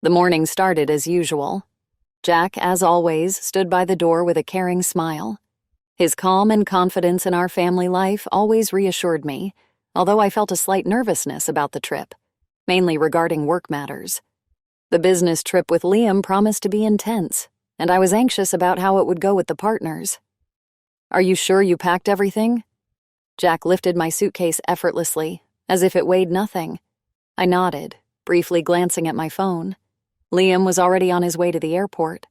The morning started as usual. Jack, as always, stood by the door with a caring smile. His calm and confidence in our family life always reassured me, although I felt a slight nervousness about the trip, mainly regarding work matters. The business trip with Liam promised to be intense, and I was anxious about how it would go with the partners. "Are you sure you packed everything?" Jack lifted my suitcase effortlessly, as if it weighed nothing. I nodded, briefly glancing at my phone. Liam was already on his way to the airport.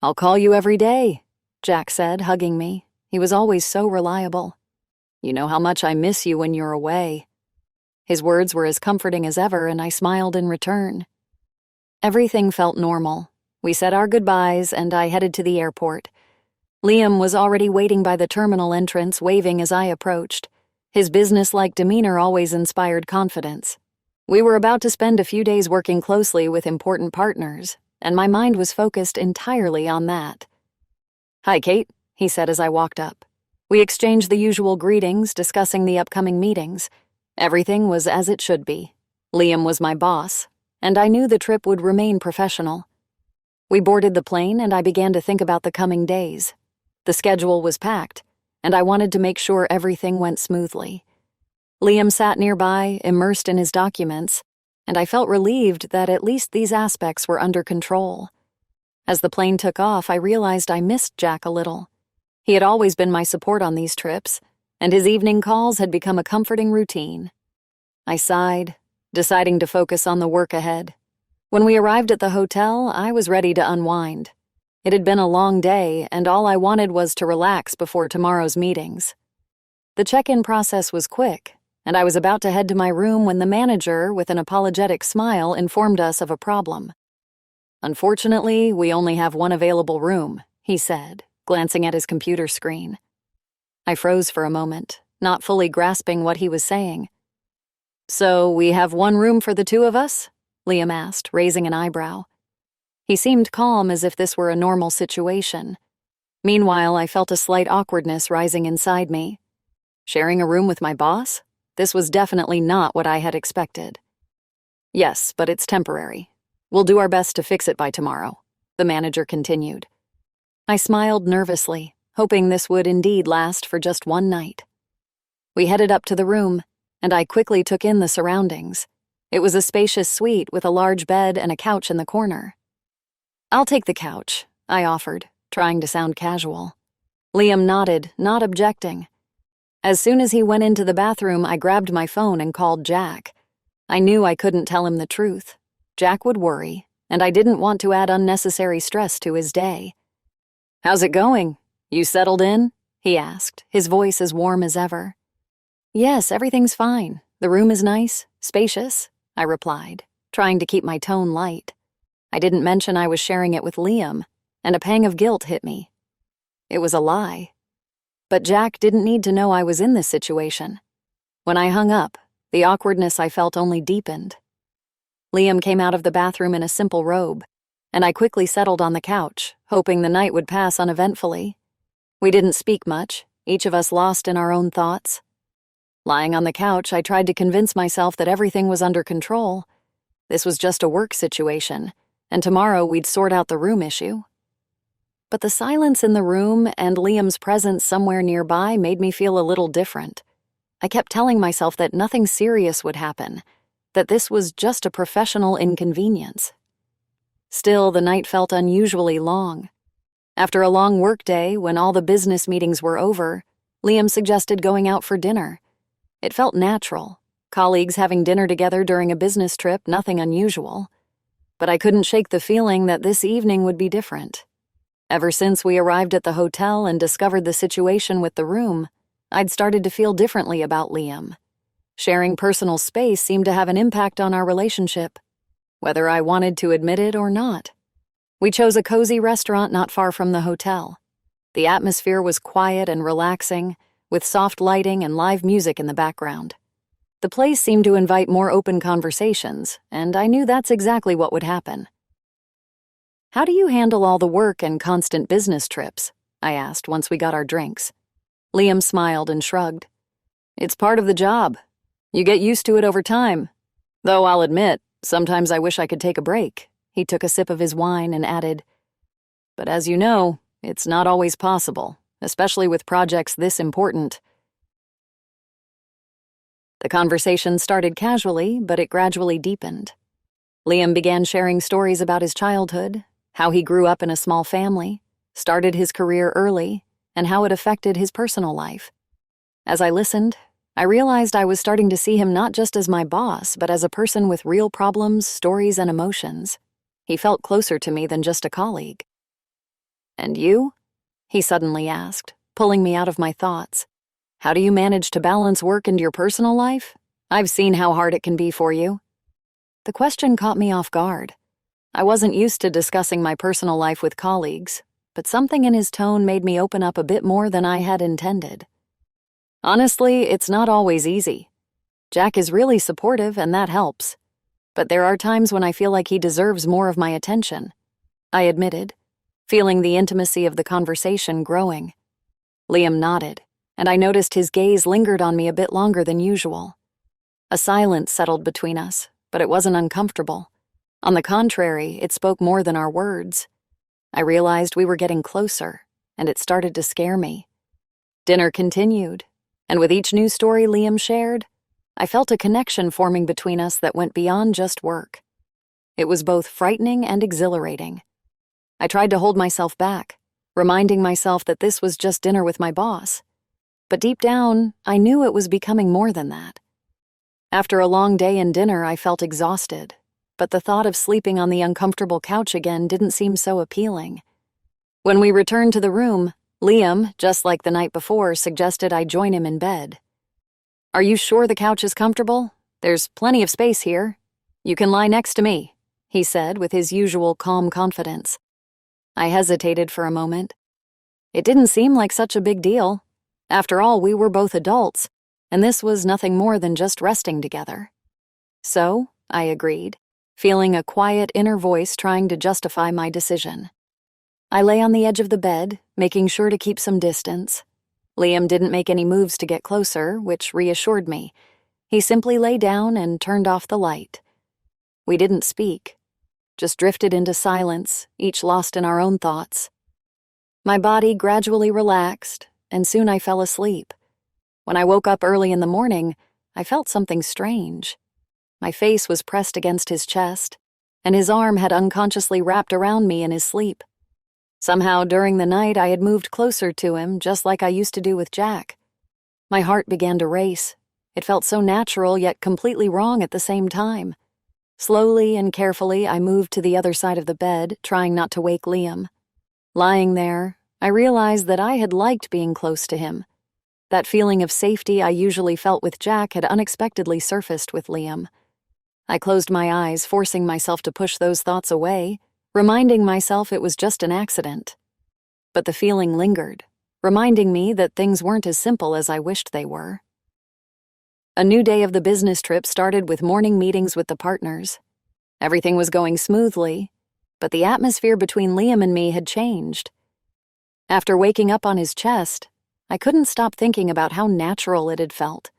"I'll call you every day," Jack said, hugging me. He was always so reliable. "You know how much I miss you when you're away." His words were as comforting as ever, and I smiled in return. Everything felt normal. We said our goodbyes, and I headed to the airport. Liam was already waiting by the terminal entrance, waving as I approached. His business-like demeanor always inspired confidence. We were about to spend a few days working closely with important partners, and my mind was focused entirely on that. "Hi, Kate," he said as I walked up. We exchanged the usual greetings, discussing the upcoming meetings. Everything was as it should be. Liam was my boss, and I knew the trip would remain professional. We boarded the plane, and I began to think about the coming days. The schedule was packed, and I wanted to make sure everything went smoothly. Liam sat nearby, immersed in his documents, and I felt relieved that at least these aspects were under control. As the plane took off, I realized I missed Jack a little. He had always been my support on these trips, and his evening calls had become a comforting routine. I sighed, deciding to focus on the work ahead. When we arrived at the hotel, I was ready to unwind. It had been a long day, and all I wanted was to relax before tomorrow's meetings. The check-in process was quick, and I was about to head to my room when the manager, with an apologetic smile, informed us of a problem. "Unfortunately, we only have one available room," he said, glancing at his computer screen. I froze for a moment, not fully grasping what he was saying. "So we have one room for the two of us?" Liam asked, raising an eyebrow. He seemed calm, as if this were a normal situation. Meanwhile, I felt a slight awkwardness rising inside me. Sharing a room with my boss? This was definitely not what I had expected. "Yes, but it's temporary. We'll do our best to fix it by tomorrow," the manager continued. I smiled nervously, hoping this would indeed last for just one night. We headed up to the room, and I quickly took in the surroundings. It was a spacious suite with a large bed and a couch in the corner. "I'll take the couch," I offered, trying to sound casual. Liam nodded, not objecting. As soon as he went into the bathroom, I grabbed my phone and called Jack. I knew I couldn't tell him the truth. Jack would worry, and I didn't want to add unnecessary stress to his day. "How's it going? You settled in?" he asked, his voice as warm as ever. "Yes, everything's fine. The room is nice, spacious," I replied, trying to keep my tone light. I didn't mention I was sharing it with Liam, and a pang of guilt hit me. It was a lie. But Jack didn't need to know I was in this situation. When I hung up, the awkwardness I felt only deepened. Liam came out of the bathroom in a simple robe, and I quickly settled on the couch, hoping the night would pass uneventfully. We didn't speak much, each of us lost in our own thoughts. Lying on the couch, I tried to convince myself that everything was under control. This was just a work situation, and tomorrow we'd sort out the room issue. But the silence in the room and Liam's presence somewhere nearby made me feel a little different. I kept telling myself that nothing serious would happen, that this was just a professional inconvenience. Still, the night felt unusually long. After a long workday, when all the business meetings were over, Liam suggested going out for dinner. It felt natural, colleagues having dinner together during a business trip, nothing unusual. But I couldn't shake the feeling that this evening would be different. Ever since we arrived at the hotel and discovered the situation with the room, I'd started to feel differently about Liam. Sharing personal space seemed to have an impact on our relationship, whether I wanted to admit it or not. We chose a cozy restaurant not far from the hotel. The atmosphere was quiet and relaxing, with soft lighting and live music in the background. The place seemed to invite more open conversations, and I knew that's exactly what would happen. "How do you handle all the work and constant business trips?" I asked once we got our drinks. Liam smiled and shrugged. "It's part of the job. You get used to it over time. Though I'll admit, sometimes I wish I could take a break," he took a sip of his wine and added, "But as you know, it's not always possible, especially with projects this important." The conversation started casually, but it gradually deepened. Liam began sharing stories about his childhood, how he grew up in a small family, started his career early, and how it affected his personal life. As I listened, I realized I was starting to see him not just as my boss, but as a person with real problems, stories, and emotions. He felt closer to me than just a colleague. "And you?" he suddenly asked, pulling me out of my thoughts. "How do you manage to balance work and your personal life? I've seen how hard it can be for you." The question caught me off guard. I wasn't used to discussing my personal life with colleagues, but something in his tone made me open up a bit more than I had intended. "Honestly, it's not always easy. Jack is really supportive, and that helps. But there are times when I feel like he deserves more of my attention," I admitted, feeling the intimacy of the conversation growing. Liam nodded, and I noticed his gaze lingered on me a bit longer than usual. A silence settled between us, but it wasn't uncomfortable. On the contrary, it spoke more than our words. I realized we were getting closer, and it started to scare me. Dinner continued, and with each new story Liam shared, I felt a connection forming between us that went beyond just work. It was both frightening and exhilarating. I tried to hold myself back, reminding myself that this was just dinner with my boss. But deep down, I knew it was becoming more than that. After a long day and dinner, I felt exhausted, but the thought of sleeping on the uncomfortable couch again didn't seem so appealing. When we returned to the room, Liam, just like the night before, suggested I join him in bed. "Are you sure the couch is comfortable? There's plenty of space here. You can lie next to me," he said with his usual calm confidence. I hesitated for a moment. It didn't seem like such a big deal. After all, we were both adults, and this was nothing more than just resting together. So, I agreed, feeling a quiet inner voice trying to justify my decision. I lay on the edge of the bed, making sure to keep some distance. Liam didn't make any moves to get closer, which reassured me. He simply lay down and turned off the light. We didn't speak, just drifted into silence, each lost in our own thoughts. My body gradually relaxed, and soon I fell asleep. When I woke up early in the morning, I felt something strange. My face was pressed against his chest, and his arm had unconsciously wrapped around me in his sleep. Somehow, during the night, I had moved closer to him, just like I used to do with Jack. My heart began to race. It felt so natural, yet completely wrong at the same time. Slowly and carefully, I moved to the other side of the bed, trying not to wake Liam. Lying there, I realized that I had liked being close to him. That feeling of safety I usually felt with Jack had unexpectedly surfaced with Liam. I closed my eyes, forcing myself to push those thoughts away, reminding myself it was just an accident. But the feeling lingered, reminding me that things weren't as simple as I wished they were. A new day of the business trip started with morning meetings with the partners. Everything was going smoothly, but the atmosphere between Liam and me had changed. After waking up on his chest, I couldn't stop thinking about how natural it had felt.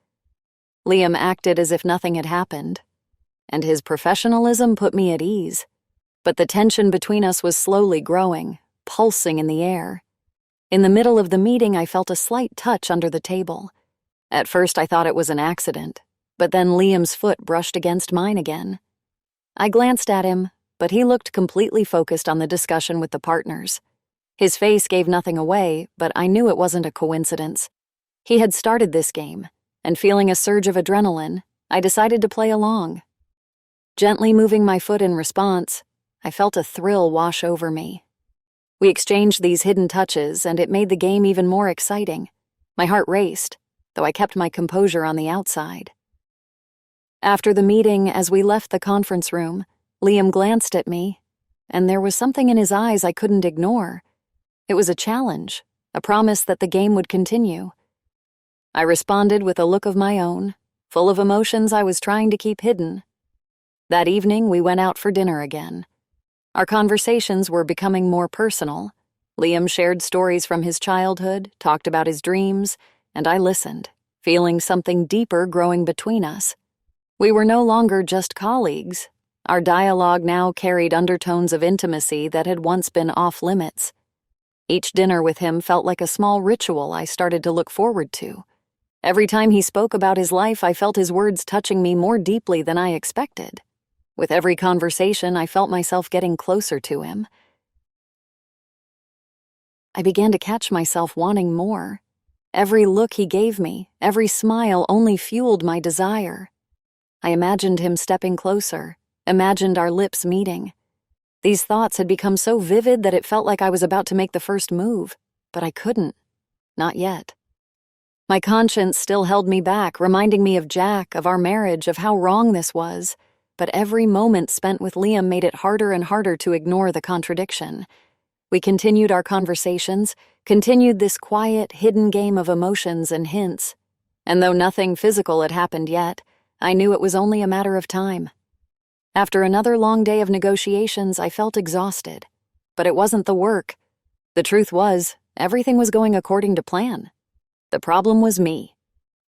Liam acted as if nothing had happened, and his professionalism put me at ease. But the tension between us was slowly growing, pulsing in the air. In the middle of the meeting, I felt a slight touch under the table. At first, I thought it was an accident, but then Liam's foot brushed against mine again. I glanced at him, but he looked completely focused on the discussion with the partners. His face gave nothing away, but I knew it wasn't a coincidence. He had started this game, and feeling a surge of adrenaline, I decided to play along. Gently moving my foot in response, I felt a thrill wash over me. We exchanged these hidden touches, and it made the game even more exciting. My heart raced, though I kept my composure on the outside. After the meeting, as we left the conference room, Liam glanced at me, and there was something in his eyes I couldn't ignore. It was a challenge, a promise that the game would continue. I responded with a look of my own, full of emotions I was trying to keep hidden. That evening, we went out for dinner again. Our conversations were becoming more personal. Liam shared stories from his childhood, talked about his dreams, and I listened, feeling something deeper growing between us. We were no longer just colleagues. Our dialogue now carried undertones of intimacy that had once been off-limits. Each dinner with him felt like a small ritual I started to look forward to. Every time he spoke about his life, I felt his words touching me more deeply than I expected. With every conversation, I felt myself getting closer to him. I began to catch myself wanting more. Every look he gave me, every smile only fueled my desire. I imagined him stepping closer, imagined our lips meeting. These thoughts had become so vivid that it felt like I was about to make the first move, but I couldn't. Not yet. My conscience still held me back, reminding me of Jack, of our marriage, of how wrong this was, but every moment spent with Liam made it harder and harder to ignore the contradiction. We continued our conversations, continued this quiet, hidden game of emotions and hints, and though nothing physical had happened yet, I knew it was only a matter of time. After another long day of negotiations, I felt exhausted. But it wasn't the work. The truth was, everything was going according to plan. The problem was me.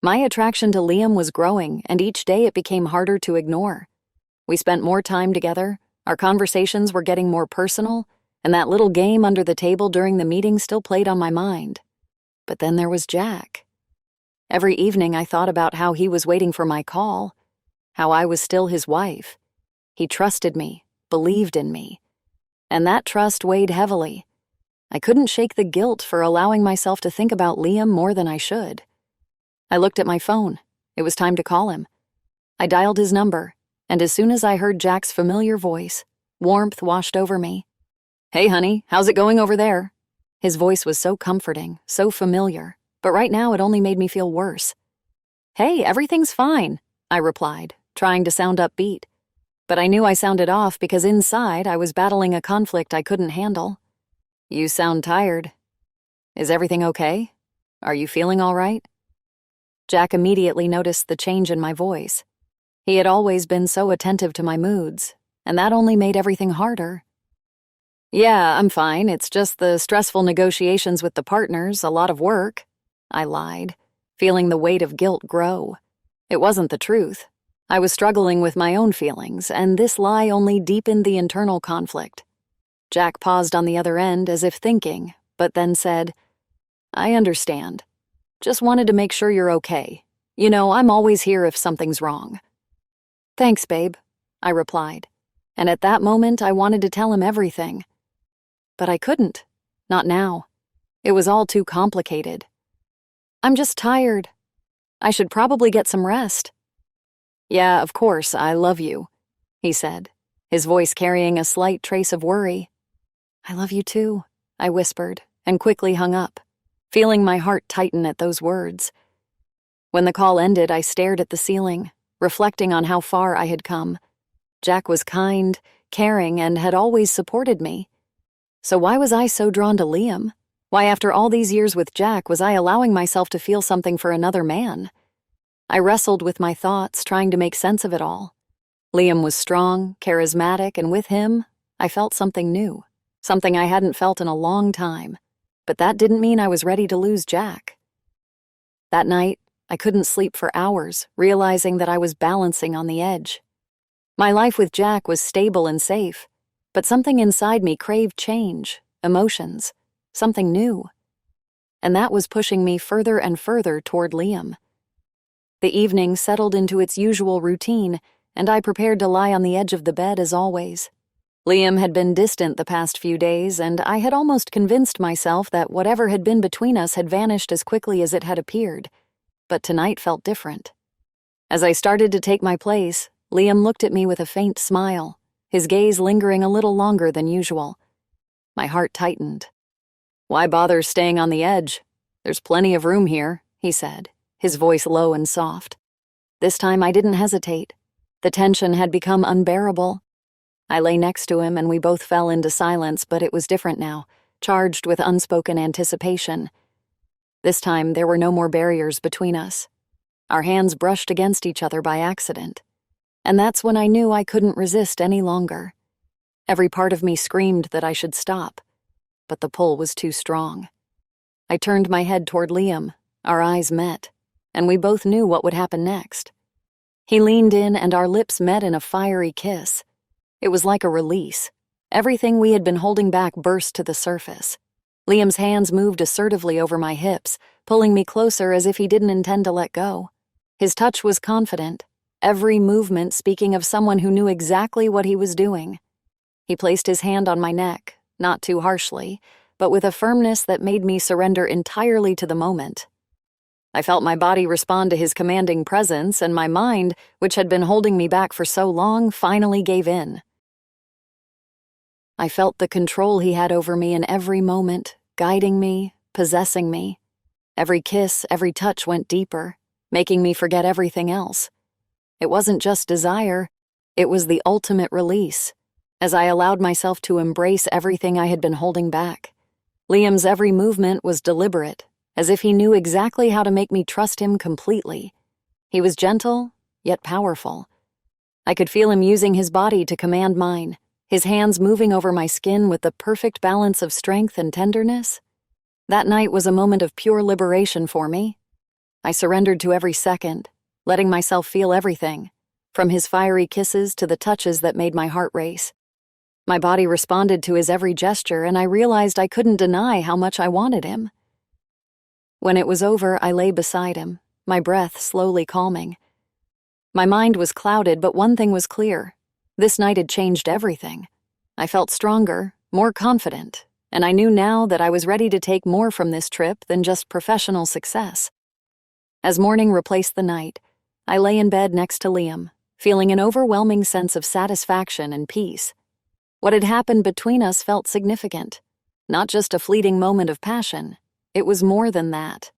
My attraction to Liam was growing, and each day it became harder to ignore. We spent more time together, our conversations were getting more personal, and that little game under the table during the meeting still played on my mind. But then there was Jack. Every evening I thought about how he was waiting for my call, how I was still his wife. He trusted me, believed in me, and that trust weighed heavily. I couldn't shake the guilt for allowing myself to think about Liam more than I should. I looked at my phone. It was time to call him. I dialed his number, and as soon as I heard Jack's familiar voice, warmth washed over me. "Hey, honey, how's it going over there?" His voice was so comforting, so familiar, but right now it only made me feel worse. "Hey, everything's fine," I replied, trying to sound upbeat. But I knew I sounded off because inside I was battling a conflict I couldn't handle. "You sound tired. Is everything okay? Are you feeling all right?" Jack immediately noticed the change in my voice. He had always been so attentive to my moods, and that only made everything harder. "Yeah, I'm fine. It's just the stressful negotiations with the partners, a lot of work," I lied, feeling the weight of guilt grow. It wasn't the truth. I was struggling with my own feelings, and this lie only deepened the internal conflict. Jack paused on the other end as if thinking, but then said, "I understand. Just wanted to make sure you're okay. You know, I'm always here if something's wrong." "Thanks, babe," I replied, and at that moment I wanted to tell him everything. But I couldn't. Not now. It was all too complicated. "I'm just tired. I should probably get some rest." "Yeah, of course, I love you," he said, his voice carrying a slight trace of worry. "I love you too," I whispered, and quickly hung up, feeling my heart tighten at those words. When the call ended, I stared at the ceiling, reflecting on how far I had come. Jack was kind, caring, and had always supported me. So why was I so drawn to Liam? Why, after all these years with Jack, was I allowing myself to feel something for another man? I wrestled with my thoughts, trying to make sense of it all. Liam was strong, charismatic, and with him, I felt something new, something I hadn't felt in a long time. But that didn't mean I was ready to lose Jack. That night, I couldn't sleep for hours, realizing that I was balancing on the edge. My life with Jack was stable and safe, but something inside me craved change, emotions, something new. And that was pushing me further and further toward Liam. The evening settled into its usual routine, and I prepared to lie on the edge of the bed as always. Liam had been distant the past few days, and I had almost convinced myself that whatever had been between us had vanished as quickly as it had appeared. But tonight felt different. As I started to take my place, Liam looked at me with a faint smile, his gaze lingering a little longer than usual. My heart tightened. "Why bother staying on the edge? There's plenty of room here," he said, his voice low and soft. This time I didn't hesitate. The tension had become unbearable. I lay next to him and we both fell into silence, but it was different now, charged with unspoken anticipation. This time there were no more barriers between us. Our hands brushed against each other by accident. And that's when I knew I couldn't resist any longer. Every part of me screamed that I should stop, but the pull was too strong. I turned my head toward Liam, our eyes met, and we both knew what would happen next. He leaned in and our lips met in a fiery kiss. It was like a release. Everything we had been holding back burst to the surface. Liam's hands moved assertively over my hips, pulling me closer as if he didn't intend to let go. His touch was confident, every movement speaking of someone who knew exactly what he was doing. He placed his hand on my neck, not too harshly, but with a firmness that made me surrender entirely to the moment. I felt my body respond to his commanding presence, and my mind, which had been holding me back for so long, finally gave in. I felt the control he had over me in every moment, guiding me, possessing me. Every kiss, every touch went deeper, making me forget everything else. It wasn't just desire, it was the ultimate release, as I allowed myself to embrace everything I had been holding back. Liam's every movement was deliberate, as if he knew exactly how to make me trust him completely. He was gentle, yet powerful. I could feel him using his body to command mine, his hands moving over my skin with the perfect balance of strength and tenderness. That night was a moment of pure liberation for me. I surrendered to every second, letting myself feel everything, from his fiery kisses to the touches that made my heart race. My body responded to his every gesture, and I realized I couldn't deny how much I wanted him. When it was over, I lay beside him, my breath slowly calming. My mind was clouded, but one thing was clear. This night had changed everything. I felt stronger, more confident, and I knew now that I was ready to take more from this trip than just professional success. As morning replaced the night, I lay in bed next to Liam, feeling an overwhelming sense of satisfaction and peace. What had happened between us felt significant, not just a fleeting moment of passion. It was more than that.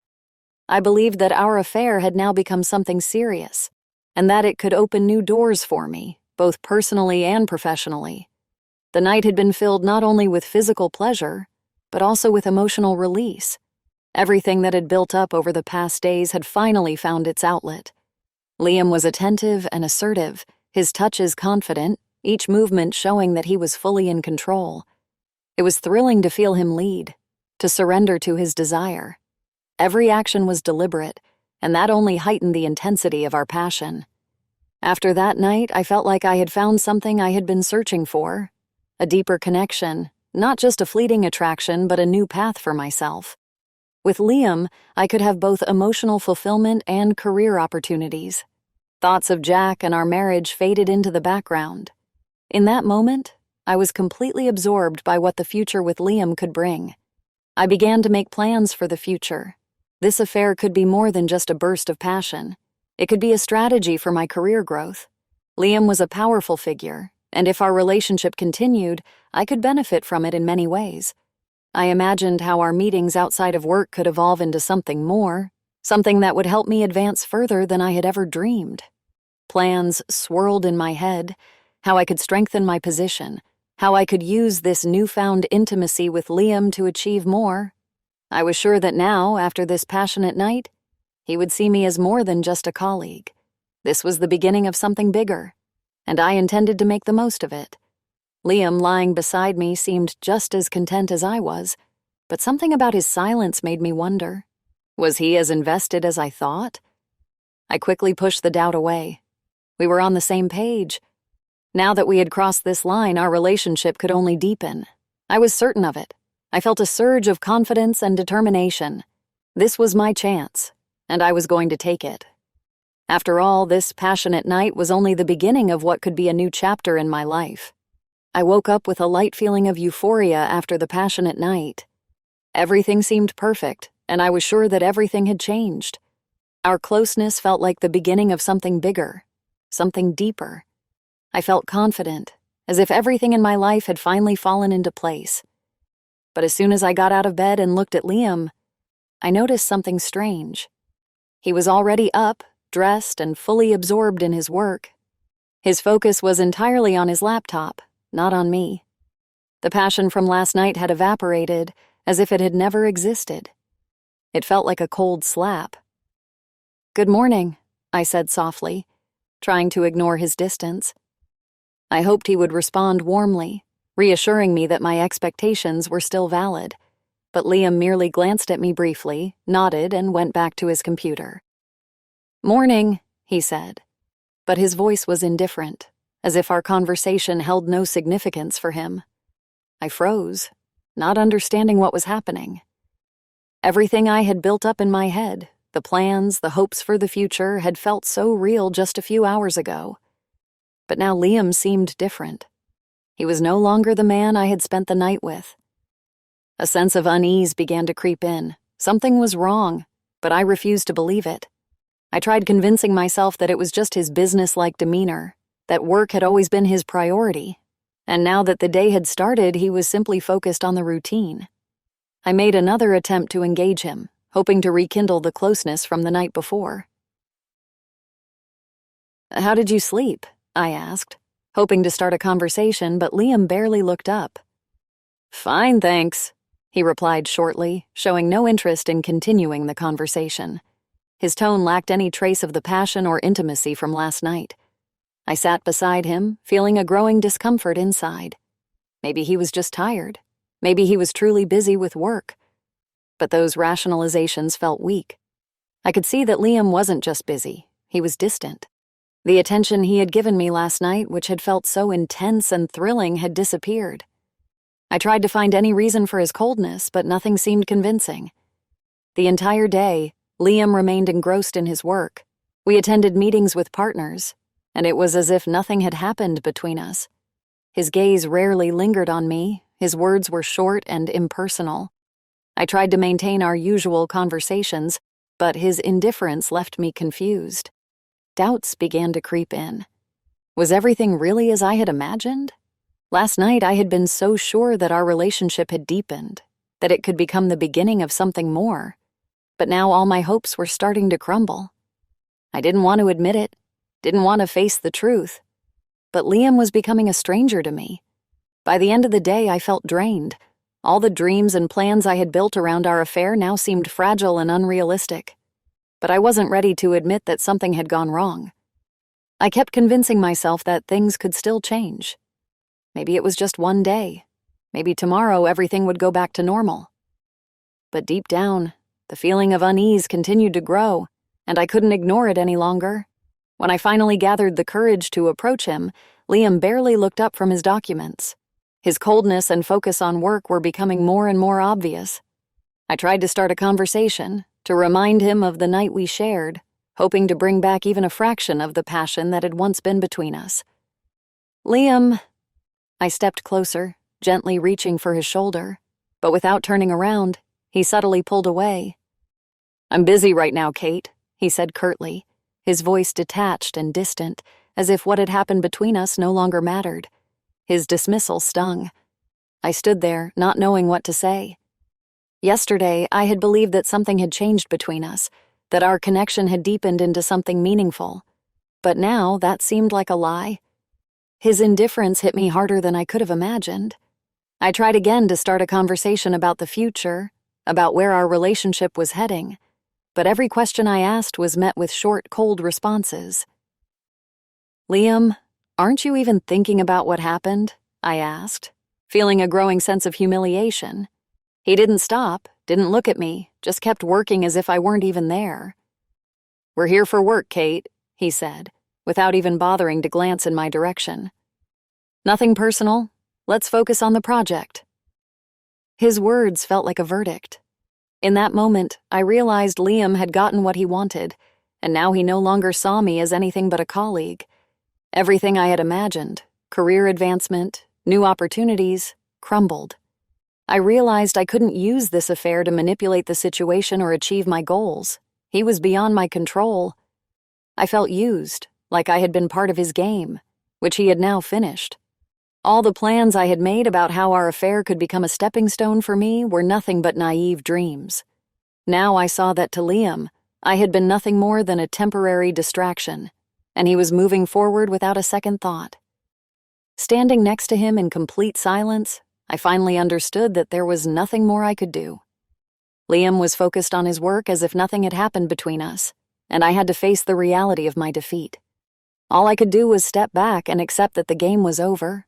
I believed that our affair had now become something serious, and that it could open new doors for me, both personally and professionally. The night had been filled not only with physical pleasure, but also with emotional release. Everything that had built up over the past days had finally found its outlet. Liam was attentive and assertive, his touches confident, each movement showing that he was fully in control. It was thrilling to feel him lead, to surrender to his desire. Every action was deliberate, and that only heightened the intensity of our passion. After that night, I felt like I had found something I had been searching for, a deeper connection, not just a fleeting attraction, but a new path for myself. With Liam, I could have both emotional fulfillment and career opportunities. Thoughts of Jack and our marriage faded into the background. In that moment, I was completely absorbed by what the future with Liam could bring. I began to make plans for the future. This affair could be more than just a burst of passion. It could be a strategy for my career growth. Liam was a powerful figure, and if our relationship continued, I could benefit from it in many ways. I imagined how our meetings outside of work could evolve into something more, something that would help me advance further than I had ever dreamed. Plans swirled in my head, how I could strengthen my position, how I could use this newfound intimacy with Liam to achieve more. I was sure that now, after this passionate night, he would see me as more than just a colleague. This was the beginning of something bigger, and I intended to make the most of it. Liam, lying beside me, seemed just as content as I was, but something about his silence made me wonder. Was he as invested as I thought? I quickly pushed the doubt away. We were on the same page. Now that we had crossed this line, our relationship could only deepen. I was certain of it. I felt a surge of confidence and determination. This was my chance, and I was going to take it. After all, this passionate night was only the beginning of what could be a new chapter in my life. I woke up with a light feeling of euphoria after the passionate night. Everything seemed perfect, and I was sure that everything had changed. Our closeness felt like the beginning of something bigger, something deeper. I felt confident, as if everything in my life had finally fallen into place. But as soon as I got out of bed and looked at Liam, I noticed something strange. He was already up, dressed, and fully absorbed in his work. His focus was entirely on his laptop, not on me. The passion from last night had evaporated, as if it had never existed. It felt like a cold slap. "Good morning," I said softly, trying to ignore his distance. I hoped he would respond warmly, reassuring me that my expectations were still valid. But Liam merely glanced at me briefly, nodded, and went back to his computer. "Morning," he said, but his voice was indifferent, as if our conversation held no significance for him. I froze, not understanding what was happening. Everything I had built up in my head, the plans, the hopes for the future, had felt so real just a few hours ago. But now Liam seemed different. He was no longer the man I had spent the night with. A sense of unease began to creep in. Something was wrong, but I refused to believe it. I tried convincing myself that it was just his business-like demeanor, that work had always been his priority, and now that the day had started, he was simply focused on the routine. I made another attempt to engage him, hoping to rekindle the closeness from the night before. "How did you sleep?" I asked, hoping to start a conversation, but Liam barely looked up. "Fine, thanks," he replied shortly, showing no interest in continuing the conversation. His tone lacked any trace of the passion or intimacy from last night. I sat beside him, feeling a growing discomfort inside. Maybe he was just tired. Maybe he was truly busy with work. But those rationalizations felt weak. I could see that Liam wasn't just busy, he was distant. The attention he had given me last night, which had felt so intense and thrilling, had disappeared. I tried to find any reason for his coldness, but nothing seemed convincing. The entire day, Liam remained engrossed in his work. We attended meetings with partners, and it was as if nothing had happened between us. His gaze rarely lingered on me, his words were short and impersonal. I tried to maintain our usual conversations, but his indifference left me confused. Doubts began to creep in. Was everything really as I had imagined? Last night I had been so sure that our relationship had deepened, that it could become the beginning of something more. But now all my hopes were starting to crumble. I didn't want to admit it, didn't want to face the truth. But Liam was becoming a stranger to me. By the end of the day, I felt drained. All the dreams and plans I had built around our affair now seemed fragile and unrealistic. But I wasn't ready to admit that something had gone wrong. I kept convincing myself that things could still change. Maybe it was just one day. Maybe tomorrow everything would go back to normal. But deep down, the feeling of unease continued to grow, and I couldn't ignore it any longer. When I finally gathered the courage to approach him, Liam barely looked up from his documents. His coldness and focus on work were becoming more and more obvious. I tried to start a conversation, to remind him of the night we shared, hoping to bring back even a fraction of the passion that had once been between us. "Liam," I stepped closer, gently reaching for his shoulder, but without turning around, he subtly pulled away. "I'm busy right now, Kate," he said curtly, his voice detached and distant, as if what had happened between us no longer mattered. His dismissal stung. I stood there, not knowing what to say. Yesterday, I had believed that something had changed between us, that our connection had deepened into something meaningful. But now, that seemed like a lie. His indifference hit me harder than I could have imagined. I tried again to start a conversation about the future, about where our relationship was heading, but every question I asked was met with short, cold responses. "Liam, aren't you even thinking about what happened?" I asked, feeling a growing sense of humiliation. He didn't stop, didn't look at me, just kept working as if I weren't even there. "We're here for work, Kate," he said, without even bothering to glance in my direction. "Nothing personal. Let's focus on the project." His words felt like a verdict. In that moment, I realized Liam had gotten what he wanted, and now he no longer saw me as anything but a colleague. Everything I had imagined, career advancement, new opportunities, crumbled. I realized I couldn't use this affair to manipulate the situation or achieve my goals. He was beyond my control. I felt used, like I had been part of his game, which he had now finished. All the plans I had made about how our affair could become a stepping stone for me were nothing but naive dreams. Now I saw that to Liam, I had been nothing more than a temporary distraction, and he was moving forward without a second thought. Standing next to him in complete silence, I finally understood that there was nothing more I could do. Liam was focused on his work as if nothing had happened between us, and I had to face the reality of my defeat. All I could do was step back and accept that the game was over.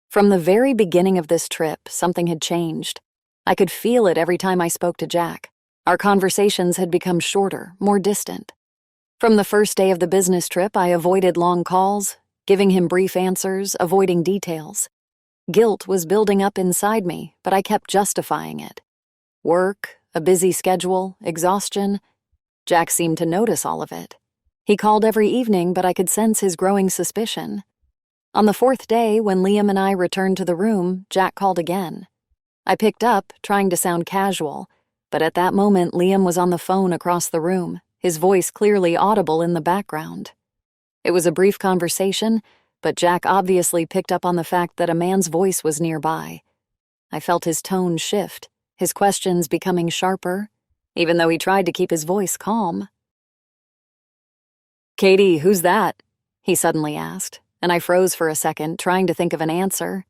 From the very beginning of this trip, something had changed. I could feel it every time I spoke to Jack. Our conversations had become shorter, more distant. From the first day of the business trip, I avoided long calls, giving him brief answers, avoiding details. Guilt was building up inside me, but I kept justifying it. Work, a busy schedule, exhaustion. Jack seemed to notice all of it. He called every evening, but I could sense his growing suspicion. On the fourth day, when Liam and I returned to the room, Jack called again. I picked up, trying to sound casual, but at that moment Liam was on the phone across the room, his voice clearly audible in the background. It was a brief conversation, but Jack obviously picked up on the fact that a man's voice was nearby. I felt his tone shift, his questions becoming sharper, even though he tried to keep his voice calm. "Katie, who's that?" he suddenly asked, and I froze for a second, trying to think of an answer.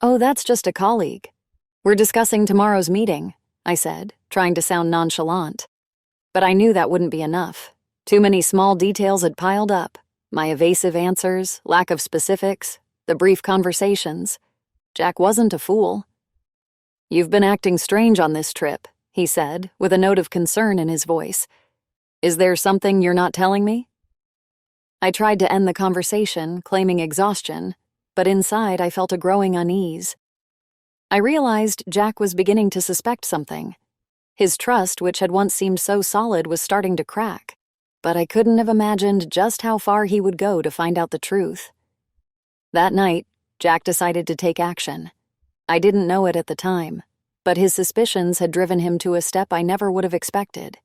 "Oh, that's just a colleague. We're discussing tomorrow's meeting," I said, trying to sound nonchalant. But I knew that wouldn't be enough. Too many small details had piled up. My evasive answers, lack of specifics, the brief conversations. Jack wasn't a fool. "You've been acting strange on this trip," he said, with a note of concern in his voice. "Is there something you're not telling me?" I tried to end the conversation, claiming exhaustion, but inside I felt a growing unease. I realized Jack was beginning to suspect something. His trust, which had once seemed so solid, was starting to crack, but I couldn't have imagined just how far he would go to find out the truth. That night, Jack decided to take action. I didn't know it at the time, but his suspicions had driven him to a step I never would have expected.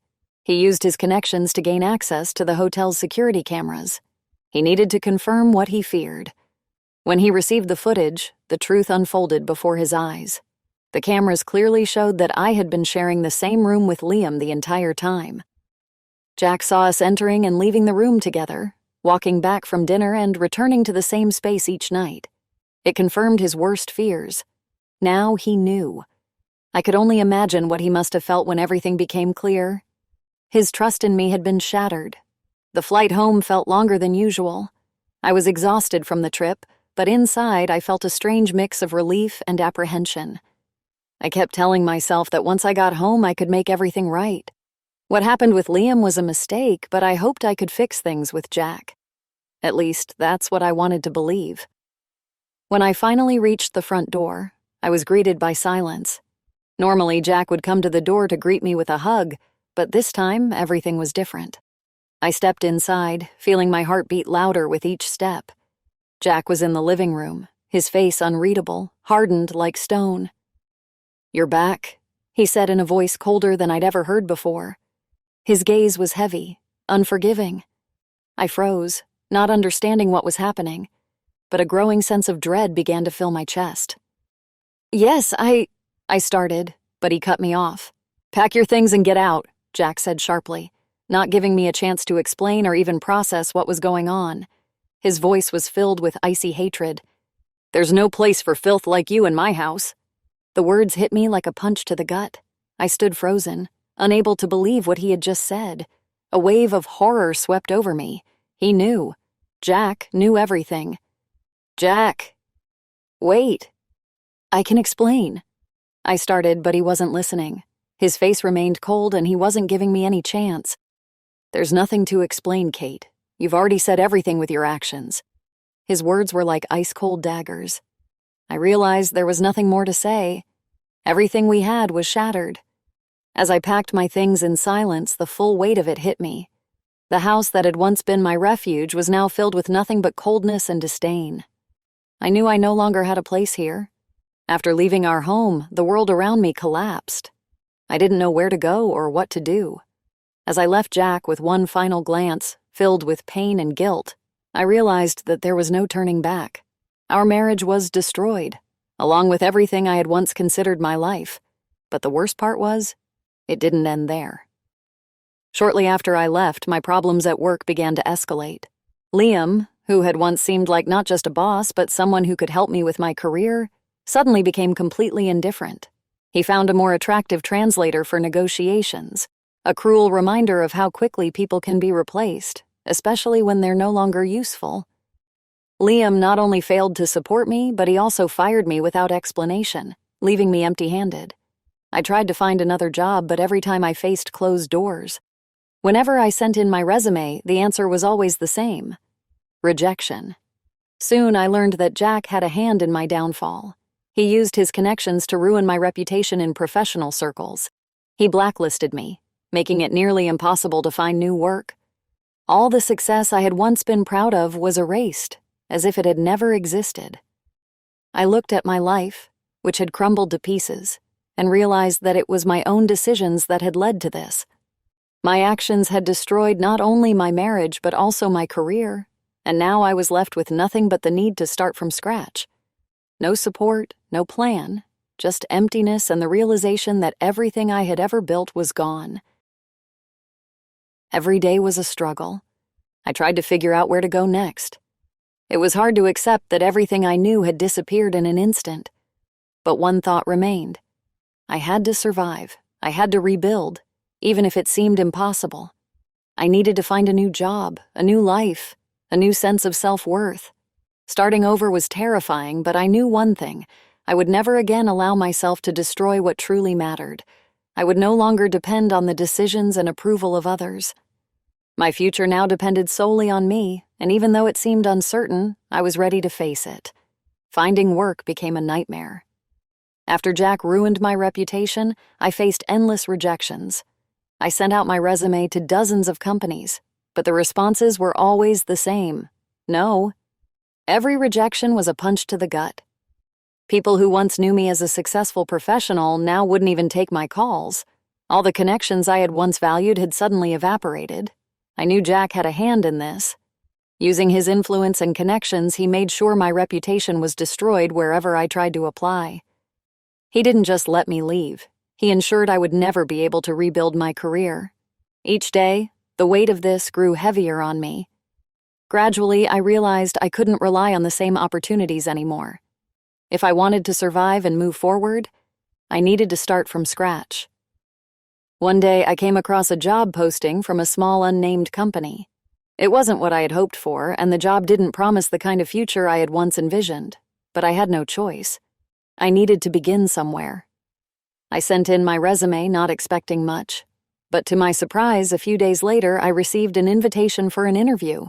He used his connections to gain access to the hotel's security cameras. He needed to confirm what he feared. When he received the footage, the truth unfolded before his eyes. The cameras clearly showed that I had been sharing the same room with Liam the entire time. Jack saw us entering and leaving the room together, walking back from dinner and returning to the same space each night. It confirmed his worst fears. Now he knew. I could only imagine what he must have felt when everything became clear. His trust in me had been shattered. The flight home felt longer than usual. I was exhausted from the trip, but inside I felt a strange mix of relief and apprehension. I kept telling myself that once I got home I could make everything right. What happened with Liam was a mistake, but I hoped I could fix things with Jack. At least, that's what I wanted to believe. When I finally reached the front door, I was greeted by silence. Normally, Jack would come to the door to greet me with a hug, but this time, everything was different. I stepped inside, feeling my heart beat louder with each step. Jack was in the living room, his face unreadable, hardened like stone. "You're back," he said in a voice colder than I'd ever heard before. His gaze was heavy, unforgiving. I froze, not understanding what was happening, but a growing sense of dread began to fill my chest. "Yes, I started, but he cut me off. "Pack your things and get out," Jack said sharply, not giving me a chance to explain or even process what was going on. His voice was filled with icy hatred. "There's no place for filth like you in my house." The words hit me like a punch to the gut. I stood frozen, unable to believe what he had just said. A wave of horror swept over me. He knew. Jack knew everything. "Jack!" "Wait. I can explain." I started, but he wasn't listening. His face remained cold and he wasn't giving me any chance. "There's nothing to explain, Kate. You've already said everything with your actions." His words were like ice-cold daggers. I realized there was nothing more to say. Everything we had was shattered. As I packed my things in silence, the full weight of it hit me. The house that had once been my refuge was now filled with nothing but coldness and disdain. I knew I no longer had a place here. After leaving our home, the world around me collapsed. I didn't know where to go or what to do. As I left Jack with one final glance, filled with pain and guilt, I realized that there was no turning back. Our marriage was destroyed, along with everything I had once considered my life. But the worst part was, it didn't end there. Shortly after I left, my problems at work began to escalate. Liam, who had once seemed like not just a boss but someone who could help me with my career, suddenly became completely indifferent. He found a more attractive translator for negotiations, a cruel reminder of how quickly people can be replaced, especially when they're no longer useful. Liam not only failed to support me, but he also fired me without explanation, leaving me empty-handed. I tried to find another job, but every time I faced closed doors. Whenever I sent in my resume, the answer was always the same: rejection. Soon I learned that Jack had a hand in my downfall. He used his connections to ruin my reputation in professional circles. He blacklisted me, making it nearly impossible to find new work. All the success I had once been proud of was erased, as if it had never existed. I looked at my life, which had crumbled to pieces, and realized that it was my own decisions that had led to this. My actions had destroyed not only my marriage but also my career, and now I was left with nothing but the need to start from scratch. No support, no plan, just emptiness and the realization that everything I had ever built was gone. Every day was a struggle. I tried to figure out where to go next. It was hard to accept that everything I knew had disappeared in an instant. But one thought remained. I had to survive. I had to rebuild, even if it seemed impossible. I needed to find a new job, a new life, a new sense of self-worth. Starting over was terrifying, but I knew one thing. I would never again allow myself to destroy what truly mattered. I would no longer depend on the decisions and approval of others. My future now depended solely on me, and even though it seemed uncertain, I was ready to face it. Finding work became a nightmare. After Jack ruined my reputation, I faced endless rejections. I sent out my resume to dozens of companies, but the responses were always the same. No. Every rejection was a punch to the gut. People who once knew me as a successful professional now wouldn't even take my calls. All the connections I had once valued had suddenly evaporated. I knew Jack had a hand in this. Using his influence and connections, he made sure my reputation was destroyed wherever I tried to apply. He didn't just let me leave. He ensured I would never be able to rebuild my career. Each day, the weight of this grew heavier on me. Gradually, I realized I couldn't rely on the same opportunities anymore. If I wanted to survive and move forward, I needed to start from scratch. One day, I came across a job posting from a small unnamed company. It wasn't what I had hoped for, and the job didn't promise the kind of future I had once envisioned, but I had no choice. I needed to begin somewhere. I sent in my resume, not expecting much, but to my surprise, a few days later, I received an invitation for an interview.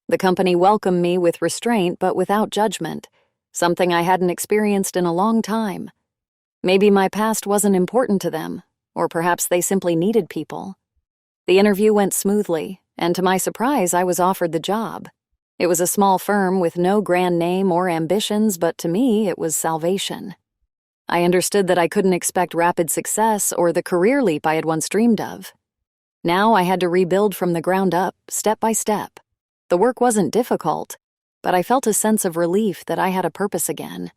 The company welcomed me with restraint but without judgment, something I hadn't experienced in a long time. Maybe my past wasn't important to them, or perhaps they simply needed people. The interview went smoothly, and to my surprise, I was offered the job. It was a small firm with no grand name or ambitions, but to me, it was salvation. I understood that I couldn't expect rapid success or the career leap I had once dreamed of. Now I had to rebuild from the ground up, step by step. The work wasn't difficult, but I felt a sense of relief that I had a purpose again.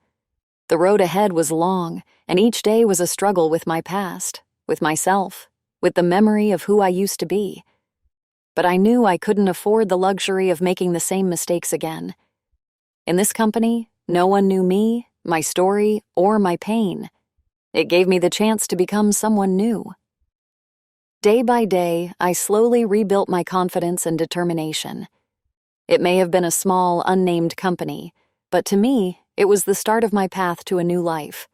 The road ahead was long, and each day was a struggle with my past, with myself, with the memory of who I used to be. But I knew I couldn't afford the luxury of making the same mistakes again. In this company, no one knew me, my story, or my pain. It gave me the chance to become someone new. Day by day, I slowly rebuilt my confidence and determination. It may have been a small, unnamed company, but to me, it was the start of my path to a new life.